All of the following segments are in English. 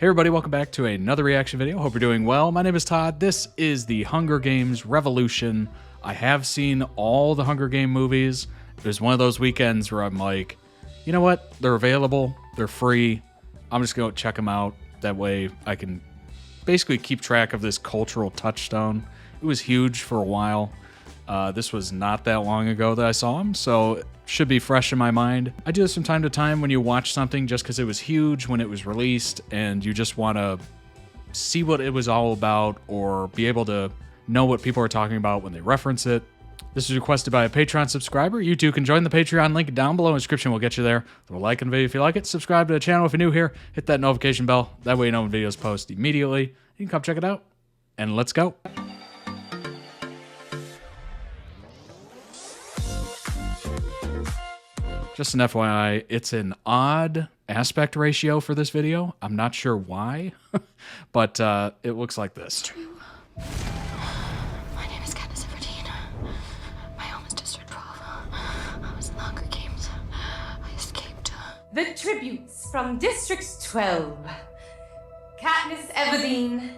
Hey everybody, welcome back to another reaction video. Hope you're doing well. My name is Todd. This is the Hunger Games Revolution. I have seen all the Hunger Game movies. It was one of those weekends where I'm like, you know what? They're available. They're free. I'm just going to check them out. That way I can basically keep track of this cultural touchstone. It was huge for a while. This was not that long ago that I saw them, so it should be fresh in my mind. I do this from time to time when you watch something just because it was huge when it was released and you just want to see what it was all about or be able to know what people are talking about when they reference it. This was requested by a Patreon subscriber. You too can join the Patreon link down below in the description. Will get you there. Throw a like on the video if you like it. Subscribe to the channel if you're new here. Hit that notification bell. That way you know when videos post immediately. You can come check it out. And let's go. Just an FYI, it's an odd aspect ratio for this video. I'm not sure why, but it looks like this. True. My name is Martina. My home is District 12. I was in the Hunger Games. I escaped. The tributes from District 12. Katniss Everdeen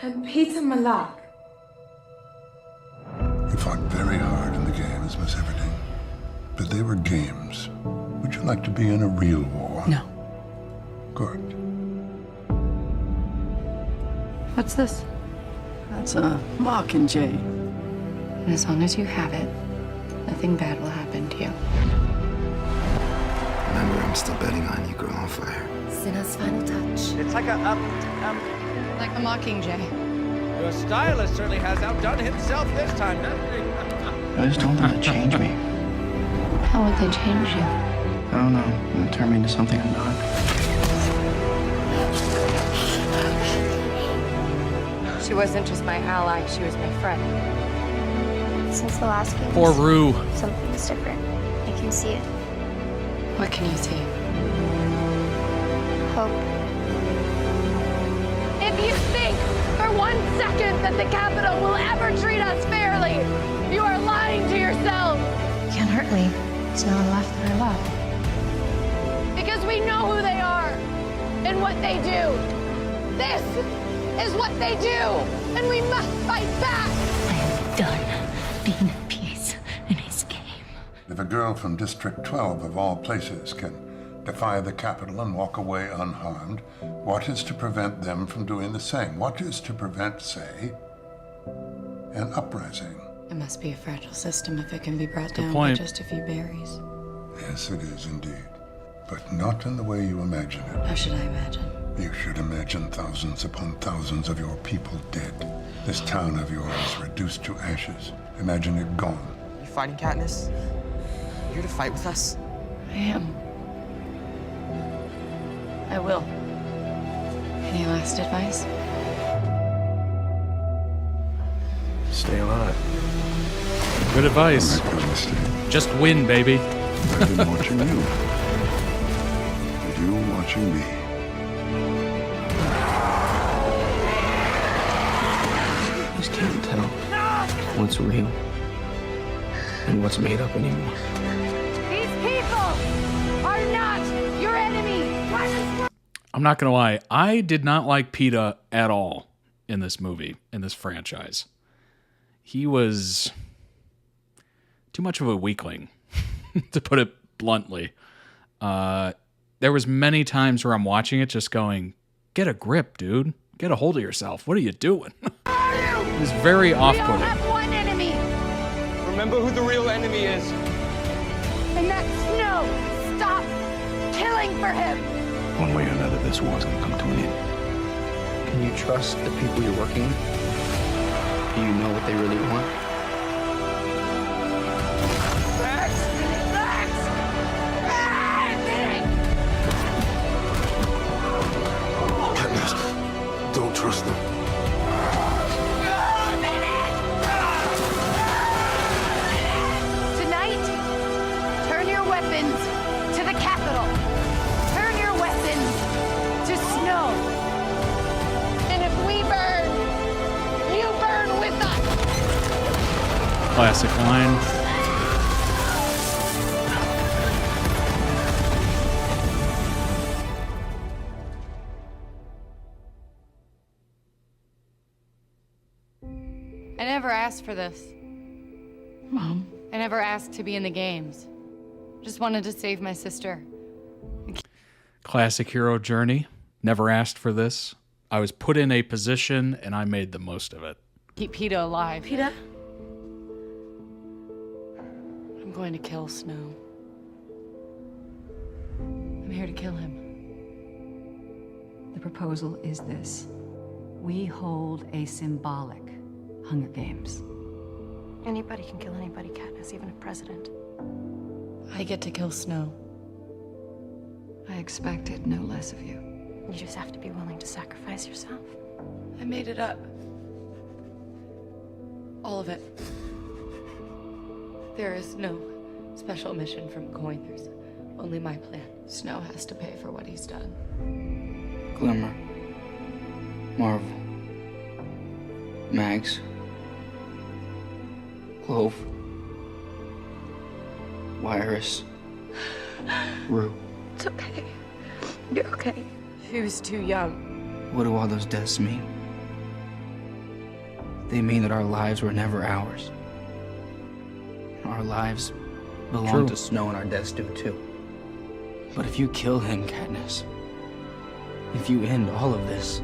and Peter Malak. You fought very hard in the games, Miss Everdeen. But they were games. Would you like to be in a real war? No. Good. What's this? That's a mockingjay. And as long as you have it, nothing bad will happen to you. Remember, I'm still betting on you, girl on fire. Cinna's final touch. It's like Like a mockingjay. your stylist certainly has outdone himself this time, doesn't he? I just don't want to change me. How would they change you? I don't know. It'll turn me into something I'm not. She wasn't just my ally, she was my friend. Since the last game, Poor Rue. something's different. I can see it. What can you see? Hope. If you think for 1 second that the Capitol will ever treat us fairly, you are lying to yourself. You can't hurt me. It's no one left that I love. Because we know who they are and what they do. This is what they do, and we must fight back. I am done being at peace in his game. If a girl from District 12, of all places, can defy the Capitol and walk away unharmed, what is to prevent them from doing the same? What is to prevent, say, an uprising? It must be a fragile system if it can be brought down point. by just a few berries. Yes, it is indeed. But not in the way you imagine it. How should I imagine? You should imagine thousands upon thousands of your people dead. This town of yours reduced to ashes. Imagine it gone. You fighting, Katniss? You here to fight with us? I am. I will. Any last advice? Stay alive. Good advice. I promised you. Just win, baby. I've been watching you. And you watching me. I just can't tell what's real and what's made up anymore. These people are not your enemy. I'm not going to lie. I did not like PETA at all in this movie, in this franchise. He was too much of a weakling, to put it bluntly. There was many times where I'm watching it just going, get a grip, dude. Get a hold of yourself. What are you doing? It was very We all off-putting. have one enemy, Remember who the real enemy is. and that's Snow. Stop killing for him. One way or another, this war's gonna come to an end. Can you trust the people you're working with? Do you know what they really want? Max! Max! Katniss, don't trust them. Tonight, turn your weapons to the Capitol. Turn your weapons to Snow. And if we burn, you burn with us. Classic line. I never asked for this. Mom? I never asked to be in the games. Just wanted to save my sister. Classic hero journey. Never asked for this. I was put in a position and I made the most of it. Keep PETA alive. Peter? I'm going to kill Snow. I'm here to kill him. The proposal is this. We hold a symbolic Hunger Games. Anybody can kill anybody, Katniss, even a president. I get to kill Snow. I expected no less of you. You just have to be willing to sacrifice yourself. I made it up. All of it. There is no special mission from going. There's only my plan. Snow has to pay for what he's done. Glimmer. Marvel. Mags. Clove. Wirus. Rue. It's okay. You're okay. He was too young. What do all those deaths mean? They mean that our lives were never ours. Our lives belong True. to Snow, and our deaths do too. But if you kill him, Katniss, if you end all of this,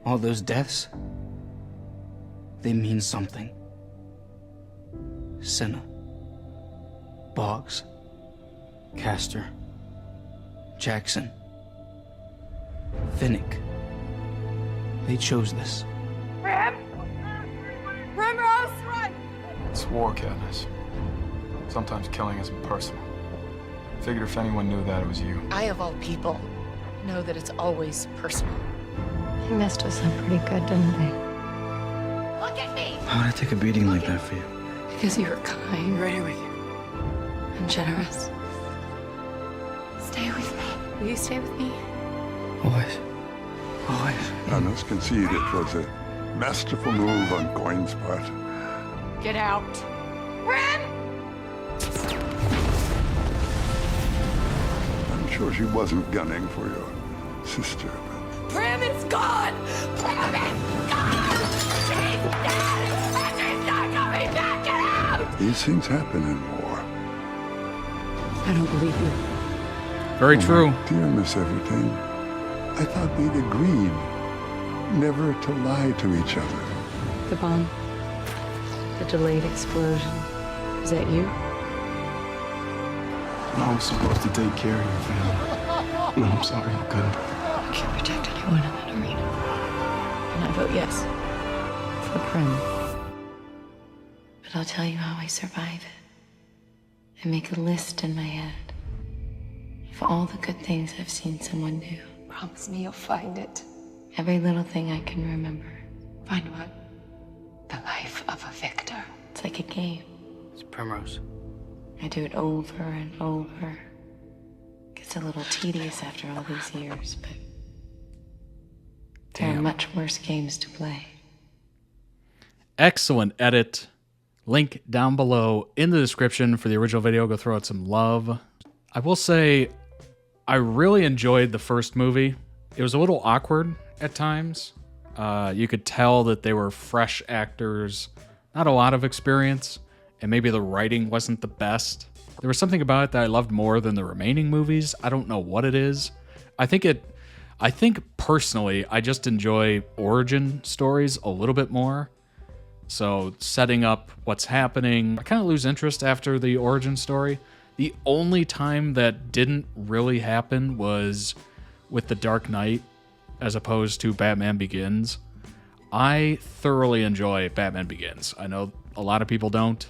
all those deaths, they mean something. Cinna, Boggs, Castor, Jackson, Finnick. They chose this. It's war, Katniss. Sometimes killing isn't personal. Figured if anyone knew that, it was you. I, of all people, know that it's always personal. They messed us up pretty good, didn't they? Look at me! How would I take a beating like that for you? Because you were kind. Right here with you. And generous. Stay with me. Will you stay with me? Always. Always. I must concede it was a masterful move on Goyne's part. Get out. I'm sure she wasn't gunning for your sister, but... Prim is gone! Prim is gone! She's dead! And she's not coming back! Get out! These things happen in war. I don't believe you. Very true. My dear Miss Everything, I thought we'd agreed never to lie to each other. The bomb. The delayed explosion. Is that you? I was supposed to take care of your family. No, I'm sorry, I couldn't. You can't protect anyone in that arena. And I vote yes. For Prim. But I'll tell you how I survive it. I make a list in my head of all the good things I've seen someone do. Promise me you'll find it. Every little thing I can remember. Find what? The life of a victor. It's like a game. It's Primrose. I do it over and over. Gets a little tedious after all these years, but there are Damn. much worse games to play. Excellent edit. Link down below in the description for the original video. Go throw out some love. I will say, I really enjoyed the first movie. It was a little awkward at times. You could tell that they were fresh actors, not a lot of experience, and maybe the writing wasn't the best. There was something about it that I loved more than the remaining movies. I don't know what it is. I think personally, I just enjoy origin stories a little bit more. So setting up what's happening, I kind of lose interest after the origin story. The only time that didn't really happen was with The Dark Knight as opposed to Batman Begins. I thoroughly enjoy Batman Begins. I know a lot of people don't.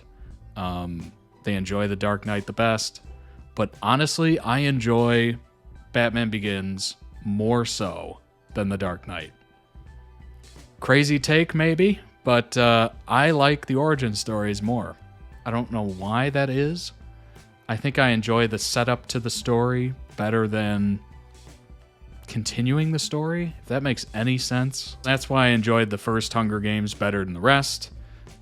They enjoy The Dark Knight the best. But honestly, I enjoy Batman Begins more so than The Dark Knight. Crazy take, maybe, but I like the origin stories more. I don't know why that is. I think I enjoy the setup to the story better than continuing the story, if that makes any sense. That's why I enjoyed the first Hunger Games better than the rest.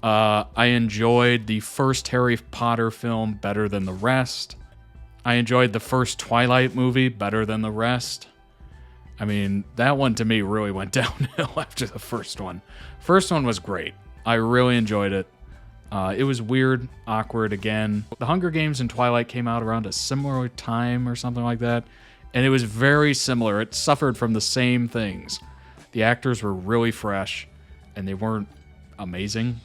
I enjoyed the first Harry Potter film better than the rest. I enjoyed the first Twilight movie better than the rest. I mean, that one to me really went downhill after the first one. First one was great. I really enjoyed it. It was weird, awkward again. The Hunger Games and Twilight came out around a similar time or something like that, and it was very similar. It suffered from the same things. The actors were really fresh, and they weren't amazing.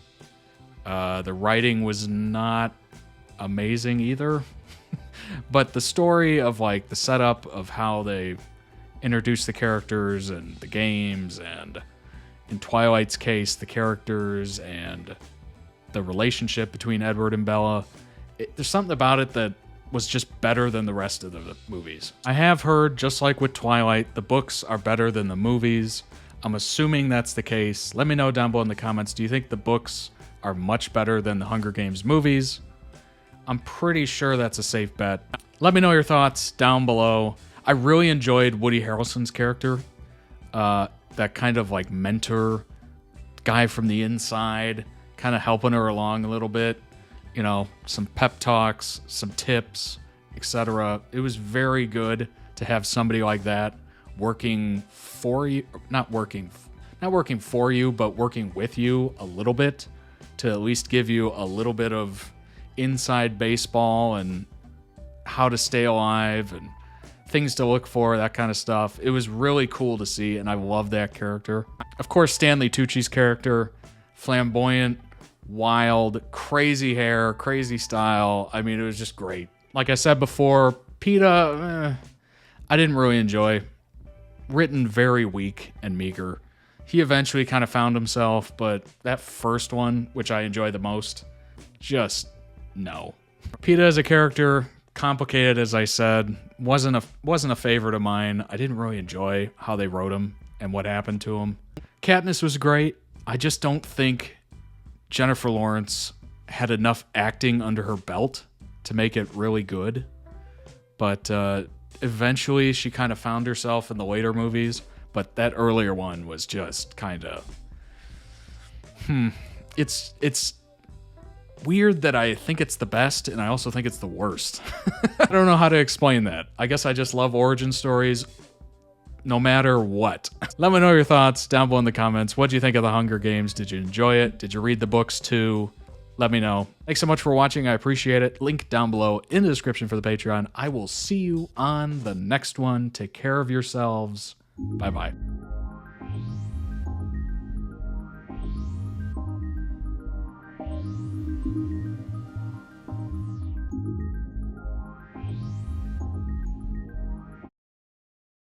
The writing was not amazing either. But the story of like the setup of how they introduced the characters and the games, and in Twilight's case, the characters and the relationship between Edward and Bella, there's something about it that was just better than the rest of the movies. I have heard, just like with Twilight, the books are better than the movies. I'm assuming that's the case. Let me know down below in the comments. Do you think the books are much better than the Hunger Games movies? I'm pretty sure that's a safe bet. Let me know your thoughts down below. I really enjoyed Woody Harrelson's character. That kind of like mentor guy from the inside, kind of helping her along a little bit. You know, some pep talks, some tips, etc. It was very good to have somebody like that working for you, not working for you, but working with you a little bit, to at least give you a little bit of inside baseball and how to stay alive and things to look for, that kind of stuff. It was really cool to see, and I love that character. Of course, Stanley Tucci's character, flamboyant, wild, crazy hair, crazy style. I mean, it was just great. Like I said before, PETA, I didn't really enjoy. Written very weak and meager. He eventually kind of found himself, but that first one, which I enjoy the most, just no. PETA as a character, complicated as I said, wasn't a favorite of mine. I didn't really enjoy how they wrote him and what happened to him. Katniss was great. I just don't think Jennifer Lawrence had enough acting under her belt to make it really good. But eventually she kind of found herself in the later movies. But that earlier one was just kind of... It's weird that I think it's the best, and I also think it's the worst. I don't know how to explain that. I guess I just love origin stories no matter what. Let me know your thoughts down below in the comments. What do you think of the Hunger Games? Did you enjoy it? Did you read the books too? Let me know. Thanks so much for watching. I appreciate it. Link down below in the description for the Patreon. I will see you on the next one. Take care of yourselves. Bye-bye.